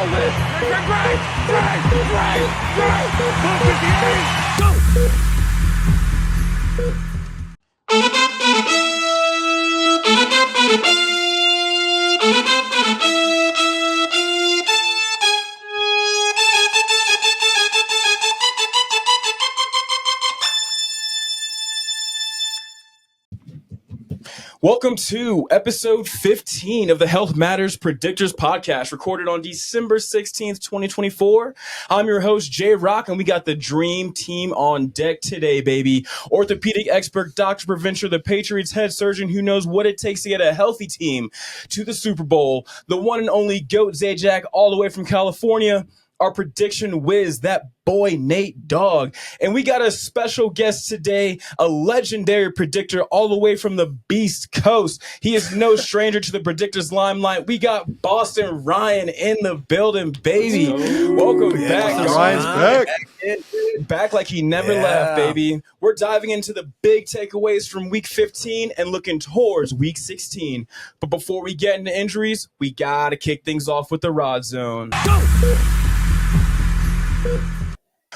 ball with. Drake! Move 58! Go! Welcome to episode 15 of the Health Matters Predictors podcast, recorded on December 16th, 2024. I'm your host, Jay Rock, and we got the dream team on deck today, baby. Orthopedic expert Dr. Preventure, the Patriots head surgeon who knows what it takes to get a healthy team to the Super Bowl, the one and only GOAT Zajac all the way from California, our prediction whiz, that boy Nate Dogg. And we got a special guest today, a legendary predictor all the way from the Beast Coast. He is no stranger to the Predictors limelight. We got Boston Ryan in the building, baby. Welcome back. Ryan's back like he never left, baby. We're diving into the big takeaways from week 15 and looking towards week 16. But before we get into injuries, we got to kick things off with the Rod Zone. Go!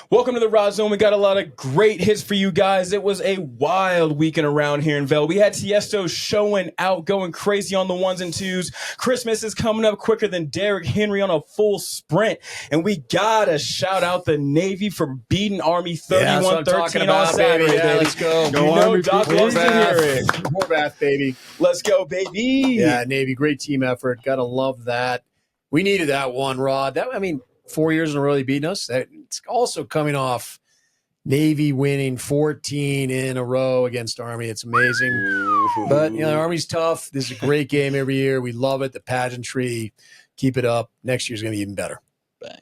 Welcome to the Rod Zone. We got a lot of great hits for you guys. It was a wild weekend around here in Vail. We had Tiesto showing out, going crazy on the ones and twos. Christmas is coming up quicker than Derrick Henry on a full sprint. And we got to shout out the Navy for beating Army 31-13 on Saturday. Yeah, let's go. Go Army, Doc loves to hear it. Horvath, baby. Let's go, baby. Yeah, Navy, great team effort. Got to love that. We needed that one, Rod. 4 years in a row they beating us. It's also coming off Navy winning 14 in a row against Army. It's amazing. But, Army's tough. This is a great game every year. We love it. The pageantry. Keep it up. Next year's going to be even better. Bang.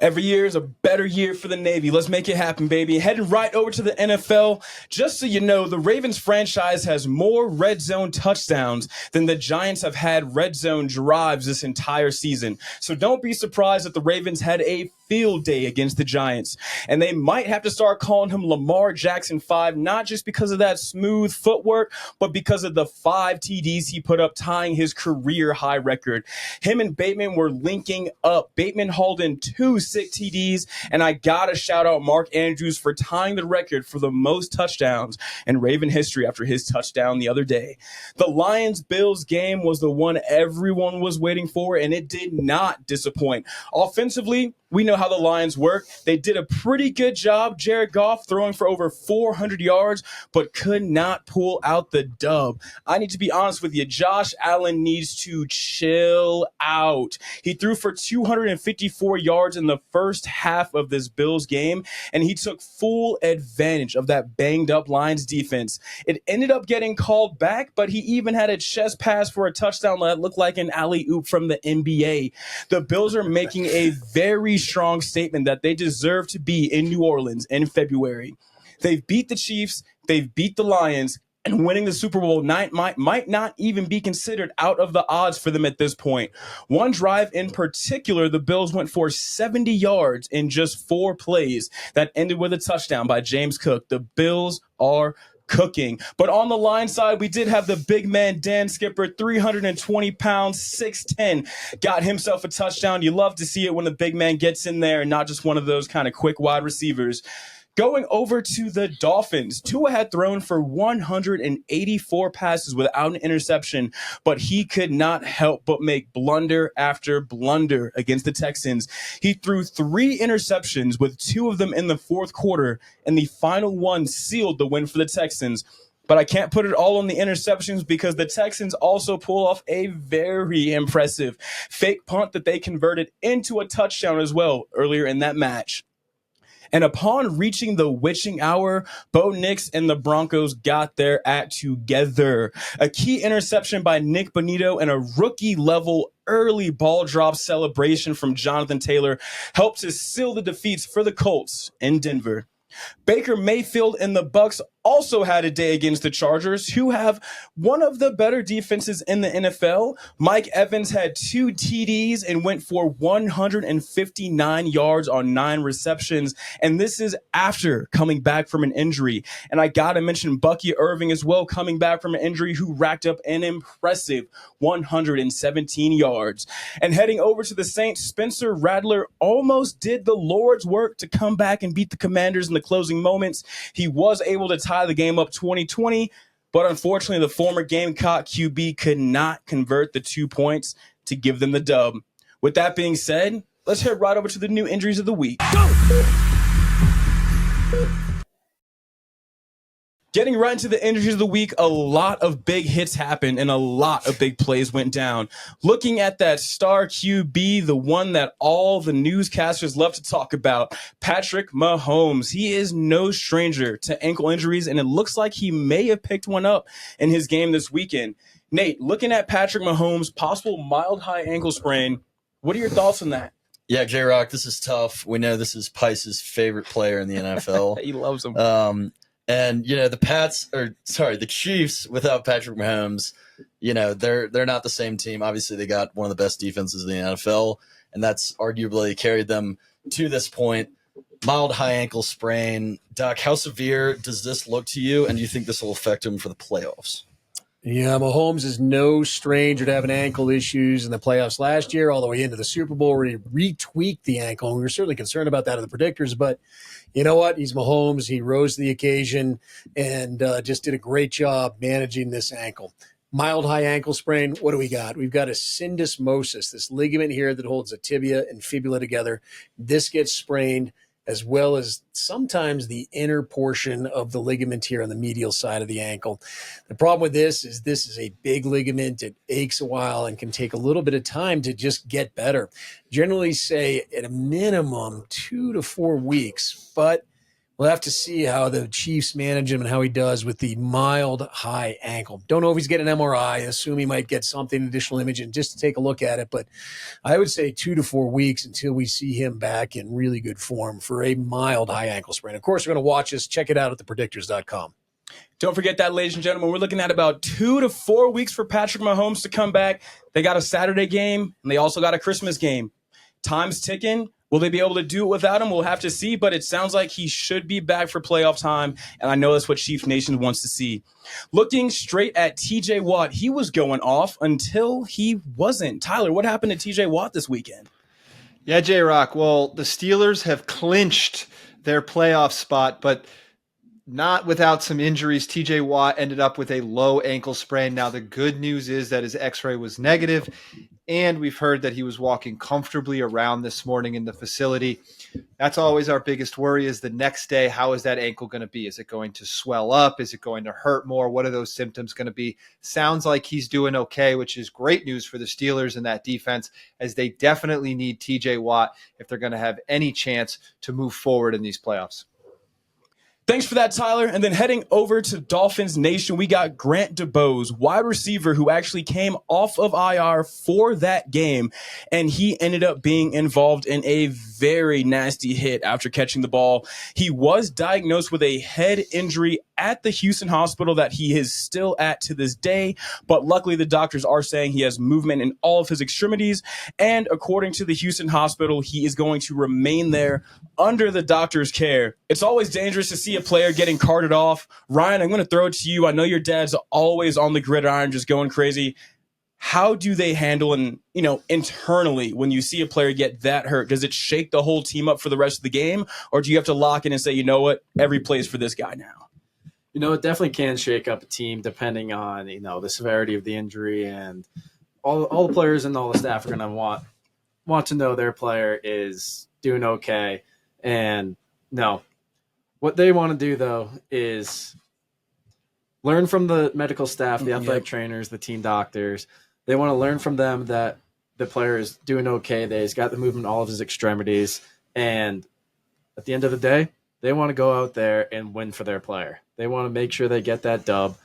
Every year is a better year for the Navy. Let's make it happen, baby. Heading right over to the NFL. Just so you know, the Ravens franchise has more red zone touchdowns than the Giants have had red zone drives this entire season. So don't be surprised that the Ravens had a field day against the Giants. And they might have to start calling him Lamar Jackson 5, not just because of that smooth footwork, but because of the 5 TDs he put up, tying his career high record. Him and Bateman were linking up. Bateman hauled in 2 sick TDs, and I gotta shout out Mark Andrews for tying the record for the most touchdowns in Raven history after his touchdown the other day. The Lions-Bills game was the one everyone was waiting for, and it did not disappoint. Offensively, we know how the Lions work. They did a pretty good job. Jared Goff throwing for over 400 yards, but could not pull out the dub. I need to be honest with you. Josh Allen needs to chill out. He threw for 254 yards in the first half of this Bills game, and he took full advantage of that banged-up Lions defense. It ended up getting called back, but he even had a chest pass for a touchdown that looked like an alley-oop from the NBA. The Bills are making a very strong statement that they deserve to be in New Orleans in February. They've beat the Chiefs, they've beat the Lions, and winning the Super Bowl might not even be considered out of the odds for them at this point. One drive in particular, the Bills went for 70 yards in just 4 plays that ended with a touchdown by James Cook. The Bills are cooking. But on the line side, we did have the big man, Dan Skipper, 320 pounds, 6'10", got himself a touchdown. You love to see it when the big man gets in there and not just one of those kind of quick wide receivers. Going over to the Dolphins, Tua had thrown for 184 passes without an interception, but he could not help but make blunder after blunder against the Texans. He threw 3 interceptions, with 2 of them in the fourth quarter, and the final one sealed the win for the Texans. But I can't put it all on the interceptions because the Texans also pull off a very impressive fake punt that they converted into a touchdown as well earlier in that match. And upon reaching the witching hour, Bo Nix and the Broncos got their act together. A key interception by Nick Bonito and a rookie-level early ball drop celebration from Jonathan Taylor helped to seal the defeats for the Colts in Denver. Baker Mayfield and the Bucs also had a day against the Chargers, who have one of the better defenses in the NFL. Mike Evans had 2 TDs and went for 159 yards on 9 receptions. And this is after coming back from an injury. And I got to mention Bucky Irving as well, coming back from an injury, who racked up an impressive 117 yards. And heading over to the Saints, Spencer Rattler almost did the Lord's work to come back and beat the Commanders in the closing moments. He was able to tie the game up 20-20, but unfortunately the former Gamecock QB could not convert the 2 points to give them the dub. With that being said, let's head right over to the new injuries of the week. Getting right into the injuries of the week, a lot of big hits happened and a lot of big plays went down. Looking at that star QB, the one that all the newscasters love to talk about, Patrick Mahomes. He is no stranger to ankle injuries, and it looks like he may have picked one up in his game this weekend. Nate, looking at Patrick Mahomes' possible mild high ankle sprain, what are your thoughts on that? Yeah, J-Rock, this is tough. We know this is Pice's favorite player in the NFL. He loves him. And the Chiefs without Patrick Mahomes, they're not the same team. Obviously, they got one of the best defenses in the NFL, and that's arguably carried them to this point. Mild high ankle sprain. Doc, how severe does this look to you, and do you think this will affect him for the playoffs? Yeah, Mahomes is no stranger to having ankle issues in the playoffs last year, all the way into the Super Bowl where he retweaked the ankle. And we were certainly concerned about that in the predictors, but you know what? He's Mahomes. He rose to the occasion and just did a great job managing this ankle. Mild high ankle sprain, what do we got? We've got a syndesmosis, this ligament here that holds the tibia and fibula together. This gets sprained, as well as sometimes the inner portion of the ligament here on the medial side of the ankle. The problem with this is a big ligament. It aches a while and can take a little bit of time to just get better. Generally say at a minimum 2 to 4 weeks, but we'll have to see how the Chiefs manage him and how he does with the mild high ankle. Don't know if he's getting an MRI. Assume he might get something, additional imaging, just to take a look at it. But I would say 2 to 4 weeks until we see him back in really good form for a mild high ankle sprain. Of course, we're going to watch this. Check it out at thepredictors.com. Don't forget that, ladies and gentlemen, we're looking at about 2 to 4 weeks for Patrick Mahomes to come back. They got a Saturday game, and they also got a Christmas game. Time's ticking. Will they be able to do it without him? We'll have to see, but it sounds like he should be back for playoff time, and I know that's what Chiefs Nation wants to see. Looking straight at TJ Watt, he was going off until he wasn't. Tyler, what happened to TJ Watt this weekend? Yeah, J-Rock, well, the Steelers have clinched their playoff spot, but not without some injuries. TJ Watt ended up with a low ankle sprain. Now, the good news is that his x-ray was negative, and we've heard that he was walking comfortably around this morning in the facility. That's always our biggest worry, is the next day, how is that ankle going to be? Is it going to swell up? Is it going to hurt more? What are those symptoms going to be? Sounds like he's doing okay, which is great news for the Steelers and that defense, as they definitely need TJ Watt if they're going to have any chance to move forward in these playoffs. Thanks for that, Tyler. And then heading over to Dolphins Nation, we got Grant DuBose, wide receiver, who actually came off of IR for that game, and he ended up being involved in a very nasty hit after catching the ball. He was diagnosed with a head injury at the Houston hospital that he is still at to this day, but luckily the doctors are saying he has movement in all of his extremities, and according to the Houston hospital, he is going to remain there under the doctor's care. It's always dangerous to see a player getting carted off. Ryan, I'm going to throw it to you. I know your dad's always on the gridiron just going crazy. How do they handle and, internally when you see a player get that hurt? Does it shake the whole team up for the rest of the game, or do you have to lock in and say, you know what, every play's for this guy now? It definitely can shake up a team depending on, the severity of the injury, and all the players and all the staff are going to want to know their player is doing okay. And no, what they want to do though is learn from the medical staff, the athletic trainers, the team doctors. They want to learn from them that the player is doing okay. That he's got the movement in all of his extremities. And at the end of the day, they want to go out there and win for their player. They want to make sure they get that dub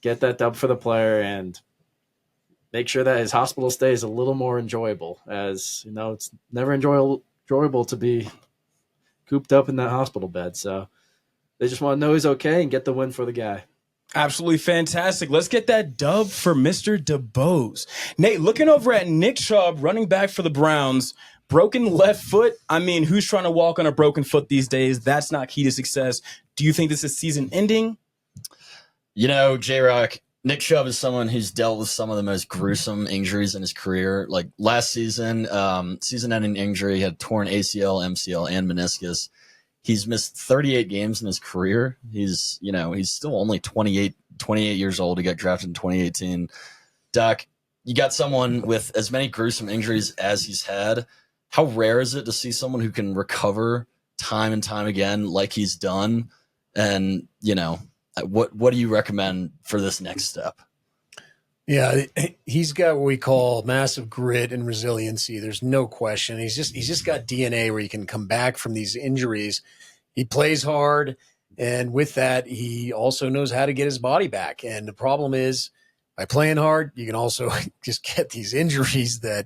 for the player, and make sure that his hospital stay is a little more enjoyable. As it's never enjoyable to be cooped up in that hospital bed. So They just want to know he's okay and get the win for the guy. Absolutely fantastic. Let's get that dub for Mr. DeBose. Nate, looking over at Nick Chubb, running back for the Browns, broken left foot. I mean, who's trying to walk on a broken foot these days? That's not key to success. Do you think this is season ending? You know, J-Rock, Nick Chubb is someone who's dealt with some of the most gruesome injuries in his career. Like last season, season-ending injury, he had torn ACL, MCL, and meniscus. He's missed 38 games in his career. He's still only 28 years old. He got drafted in 2018. Doc, you got someone with as many gruesome injuries as he's had. How rare is it to see someone who can recover time and time again like he's done? And, what do you recommend for this next step? Yeah, he's got what we call massive grit and resiliency. There's no question. He's just got DNA where he can come back from these injuries. He plays hard, and with that, he also knows how to get his body back. And the problem is, by playing hard, you can also just get these injuries that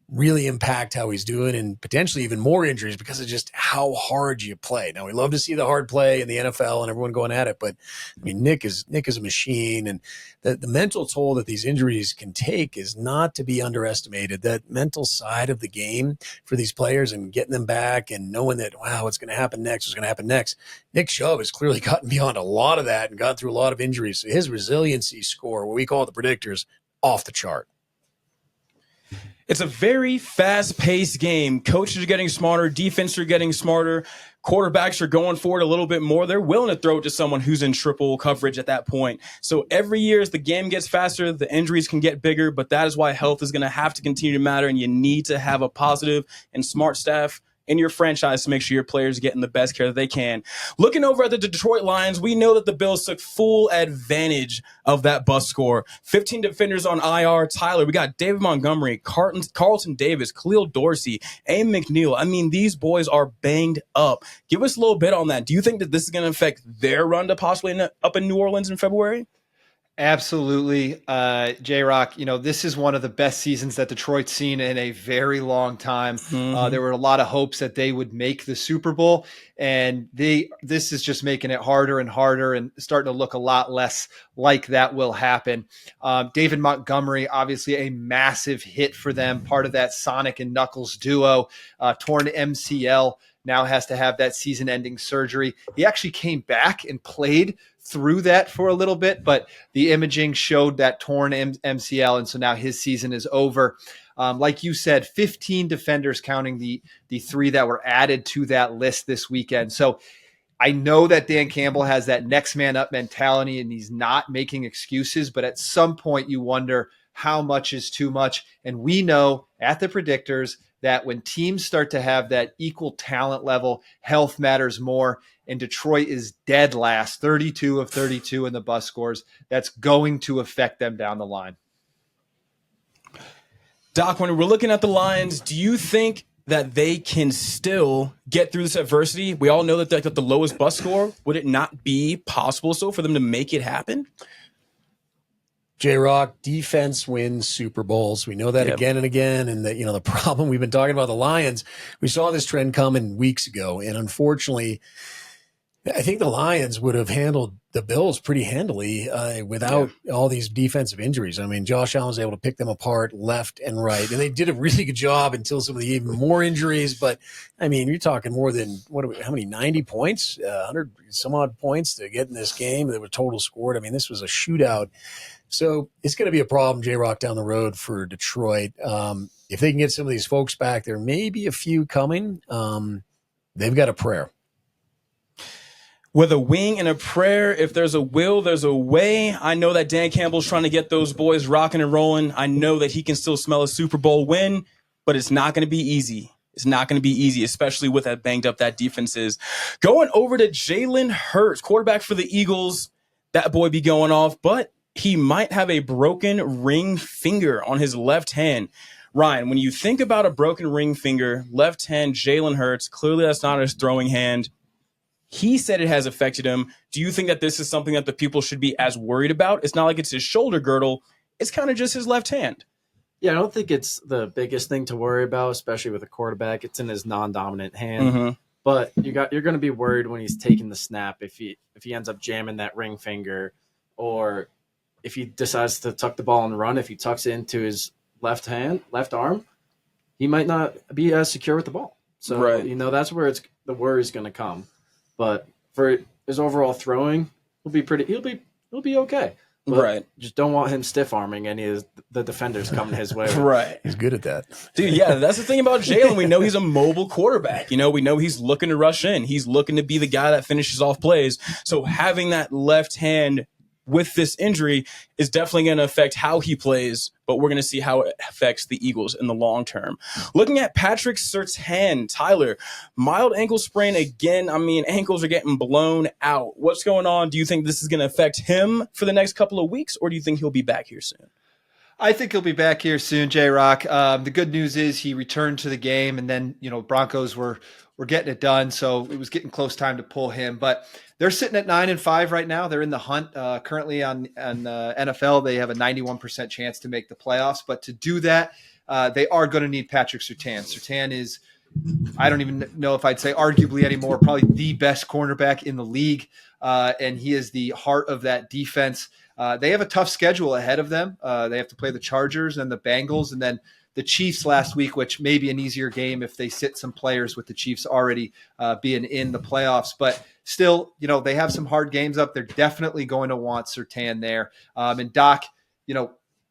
really impact how he's doing, and potentially even more injuries because of just how hard you play. Now, we love to see the hard play in the NFL and everyone going at it, but I mean, Nick is a machine, and the mental toll that these injuries can take is not to be underestimated. That mental side of the game for these players and getting them back and knowing that, wow, what's going to happen next? What's going to happen next? Nick Chubb has clearly gotten beyond a lot of that and gone through a lot of injuries. So his resiliency score, what we call the predictors, off the chart. It's a very fast-paced game. Coaches are getting smarter. Defense are getting smarter. Quarterbacks are going for it a little bit more. They're willing to throw it to someone who's in triple coverage at that point. So every year as the game gets faster, the injuries can get bigger, but that is why health is going to have to continue to matter, and you need to have a positive and smart staff in your franchise to make sure your players are getting the best care that they can. Looking over at the Detroit Lions, we know that the Bills took full advantage of that bus score. 15 defenders on IR. Tyler, we got David Montgomery, Carlton Davis, Khalil Dorsey, Aim McNeil. I mean, these boys are banged up. Give us a little bit on that. Do you think that this is going to affect their run to possibly end up in New Orleans in February? Absolutely. J-Rock, this is one of the best seasons that Detroit's seen in a very long time. There were a lot of hopes that they would make the Super Bowl, and this is just making it harder and harder and starting to look a lot less like that will happen. David Montgomery, obviously a massive hit for them, part of that Sonic and Knuckles duo, torn MCL, now has to have that season-ending surgery. He actually came back and played through that for a little bit, but the imaging showed that torn MCL, and so now his season is over. Like you said, 15 defenders, counting the three that were added to that list this weekend. So I know that Dan Campbell has that next man up mentality, and he's not making excuses, but at some point you wonder how much is too much. And we know at the Predictors that when teams start to have that equal talent level, health matters more. And Detroit is dead last, 32 of 32 in the bus scores. That's going to affect them down the line. Doc, when we're looking at the Lions, do you think that they can still get through this adversity? We all know that they're at the lowest bus score. Would it not be possible for them to make it happen? J-Rock, defense wins Super Bowls. We know that again and again. And that, the problem we've been talking about the Lions, we saw this trend coming weeks ago. And unfortunately, I think the Lions would have handled the Bills pretty handily without all these defensive injuries. I mean, Josh Allen was able to pick them apart left and right, and they did a really good job until some of the even more injuries. But I mean, you're talking more than how many 90 points, 100 some odd points to get in this game that were total scored. I mean, this was a shootout. So it's going to be a problem, J-Rock, down the road for Detroit. If they can get some of these folks back, there may be a few coming. They've got a prayer. With a wing and a prayer, if there's a will, there's a way. I know that Dan Campbell's trying to get those boys rocking and rolling. I know that he can still smell a Super Bowl win, but it's not going to be easy. It's not going to be easy, especially with that banged up that defense is. Going over to Jalen Hurts, quarterback for the Eagles. That boy be going off, but he might have a broken ring finger on his left hand. Ryan, when you think about a broken ring finger, left hand, Jalen Hurts, clearly that's not his throwing hand. He said it has affected him. Do you think that this is something that the people should be as worried about? It's not like it's his shoulder girdle. It's kind of just his left hand. Yeah, I don't think it's the biggest thing to worry about, especially with a quarterback. It's in his non-dominant hand. Mm-hmm. But you're going to be worried when he's taking the snap if he ends up jamming that ring finger, or if he decides to tuck the ball and run. If he tucks it into his left arm, he might not be as secure with the ball. So Right. that's where the worry is going to come. But for his overall throwing, he'll be okay. But Right. just don't want him stiff arming any of the defenders coming his way. Right. He's good at that. Dude, yeah, that's the thing about Jalen. We know he's a mobile quarterback. We know he's looking to rush in. He's looking to be the guy that finishes off plays. So having that left hand with this injury is definitely going to affect how he plays, but we're going to see how it affects the Eagles in the long term. Looking at Patrick Surtain, Tyler, mild ankle sprain again. I mean, ankles are getting blown out. What's going on? Do you think this is going to affect him for the next couple of weeks, or do you think he'll be back here soon? I think he'll be back here soon, J-Rock. The good news is he returned to the game, and then, Broncos were getting it done, so it was getting close time to pull him. But they're sitting at 9-5 right now. They're in the hunt currently on NFL. They have a 91% chance to make the playoffs. But to do that, they are going to need Patrick Surtain. Surtain is, I don't even know if I'd say arguably anymore, probably the best cornerback in the league, and he is the heart of that defense. They have a tough schedule ahead of them. They have to play the Chargers and the Bengals, and then the Chiefs last week, which may be an easier game if they sit some players with the Chiefs already being in the playoffs. But still, they have some hard games up. They're definitely going to want Surtain there. And Doc,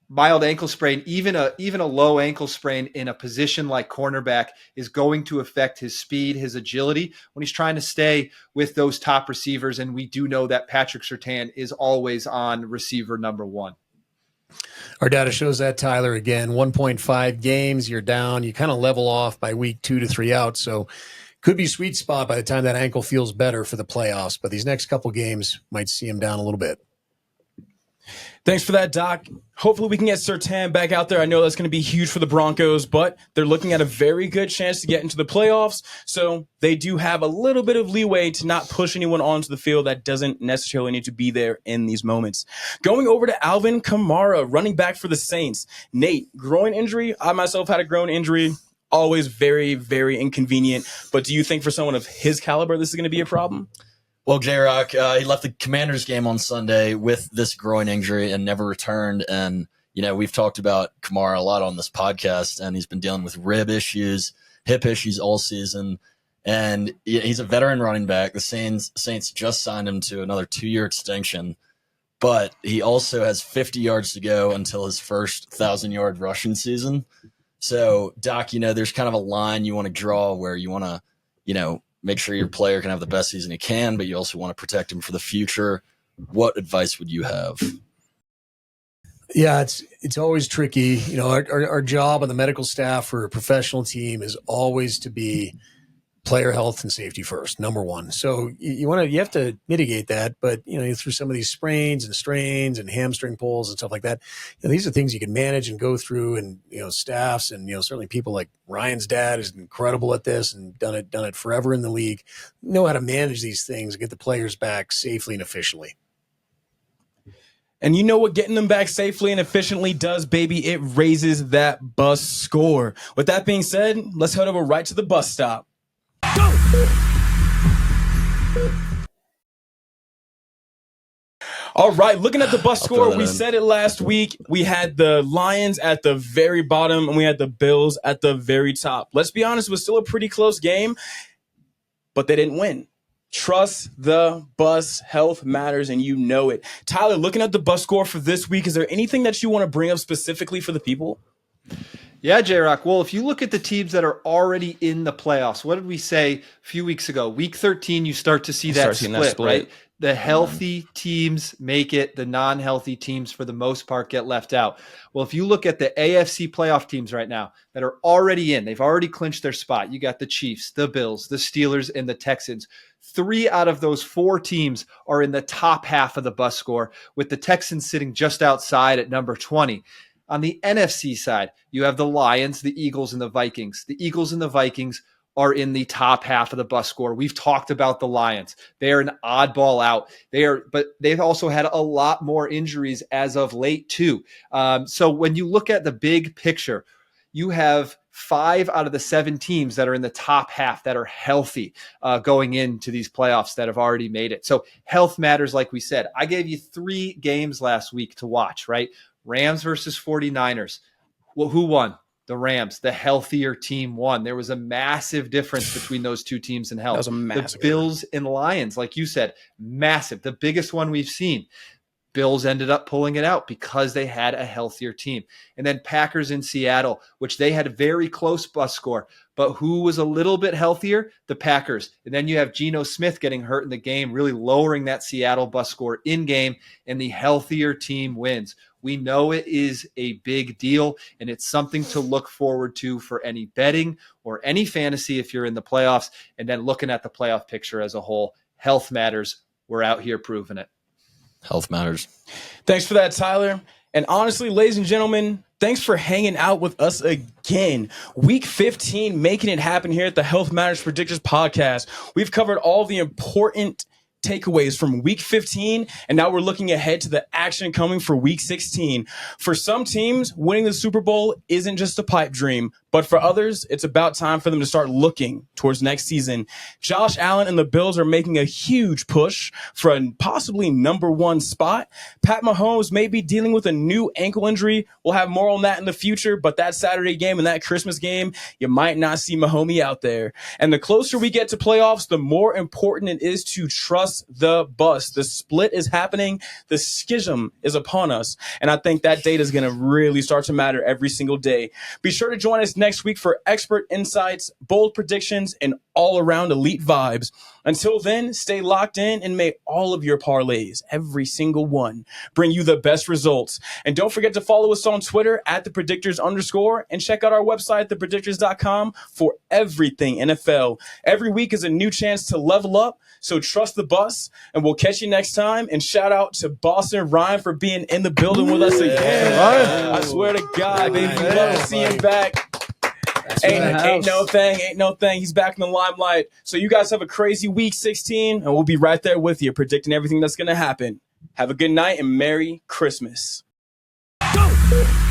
mild ankle sprain, even a low ankle sprain in a position like cornerback is going to affect his speed, his agility when he's trying to stay with those top receivers. And we do know that Patrick Surtain is always on receiver number one. Our data shows that, Tyler, again, 1.5 games, you're down. You kind of level off by week 2 to 3 out. So could be sweet spot by the time that ankle feels better for the playoffs. But these next couple games might see him down a little bit. Thanks for that, Doc. Hopefully we can get Surtain back out there. I know that's going to be huge for the Broncos, but they're looking at a very good chance to get into the playoffs. So they do have a little bit of leeway to not push anyone onto the field that doesn't necessarily need to be there in these moments. Going over to Alvin Kamara, running back for the Saints. Nate, groin injury. I myself had a groin injury. Always very, very inconvenient. But do you think for someone of his caliber, this is going to be a problem? Well, J-Rock, he left the Commanders game on Sunday with this groin injury and never returned. And, we've talked about Kamara a lot on this podcast, and he's been dealing with rib issues, hip issues all season. And he's a veteran running back. The Saints just signed him to another 2-year extension, but he also has 50 yards to go until his first 1,000-yard rushing season. So, Doc, there's kind of a line you want to draw where you want to, make sure your player can have the best season he can, but you also want to protect him for the future. What advice would you have? Yeah, it's always tricky. Our job on the medical staff for a professional team is always to be player health and safety first, number one. So you have to mitigate that, but through some of these sprains and strains and hamstring pulls and stuff like that, these are things you can manage and go through, and staffs and certainly people like Ryan's dad is incredible at this and done it forever in the league, know how to manage these things and get the players back safely and efficiently. And you know what getting them back safely and efficiently does, baby? It raises that bus score. With that being said, let's head over right to the bus stop. Go! All right, looking at the bus score, we said it last week. We had the Lions at the very bottom, and we had the Bills at the very top. Let's be honest, it was still a pretty close game, but they didn't win. Trust the bus. Health matters, and you know it. Tyler, looking at the bus score for this week, is there anything that you want to bring up specifically for the people? Yeah, J-Rock. Well, if you look at the teams that are already in the playoffs, what did we say a few weeks ago? Week 13, you start to see that split, right? The healthy teams make it. The non-healthy teams, for the most part, get left out. Well, if you look at the AFC playoff teams right now that are already in, they've already clinched their spot. You got the Chiefs, the Bills, the Steelers, and the Texans. 3 out of those 4 teams are in the top half of the bus score, with the Texans sitting just outside at number 20. On the NFC side, you have the Lions, the Eagles, and the Vikings. The Eagles and the Vikings are in the top half of the bus score. We've talked about the Lions. They are an oddball out. But they've also had a lot more injuries as of late too. So when you look at the big picture, you have 5 out of the 7 teams that are in the top half that are healthy going into these playoffs that have already made it. So health matters, like we said. I gave you 3 games last week to watch, right? Rams versus 49ers. Well, who won? The Rams. The healthier team won. There was a massive difference between those 2 teams in health. That was a massive. The Bills and Lions, like you said, massive. The biggest one we've seen. Bills ended up pulling it out because they had a healthier team. And then Packers in Seattle, which they had a very close bus score, but who was a little bit healthier? The Packers. And then you have Geno Smith getting hurt in the game, really lowering that Seattle bus score in game, and the healthier team wins. We know it is a big deal, and it's something to look forward to for any betting or any fantasy if you're in the playoffs. And then looking at the playoff picture as a whole, health matters. We're out here proving it. Health matters. Thanks for that, Tyler. And honestly, ladies and gentlemen, thanks for hanging out with us again. Week 15, making it happen here at the Health Matters Predictors podcast. We've covered all the important takeaways from week 15, and now we're looking ahead to the action coming for week 16. For some teams, winning the Super Bowl isn't just a pipe dream, but for others, it's about time for them to start looking towards next season. Josh Allen and the Bills are making a huge push for a possibly number 1 spot. Pat Mahomes may be dealing with a new ankle injury. We'll have more on that in the future, but that Saturday game and that Christmas game, you might not see Mahomes out there. And the closer we get to playoffs, the more important it is to trust the bus. The split is happening. The schism is upon us. And I think that data is going to really start to matter every single day. Be sure to join us next week for expert insights, bold predictions, and all-around elite vibes. Until then, stay locked in and may all of your parlays, every single one, bring you the best results. And don't forget to follow us on Twitter at @thepredictors_ and check out our website, thepredictors.com, for everything NFL. Every week is a new chance to level up, so trust the bus, and we'll catch you next time. And shout out to Boston Ryan for being in the building with us again. I swear to God, baby, we love to see him back. Ain't no thing. He's back in the limelight. So you guys have a crazy week 16, and we'll be right there with you, predicting everything that's going to happen. Have a good night and Merry Christmas. Go!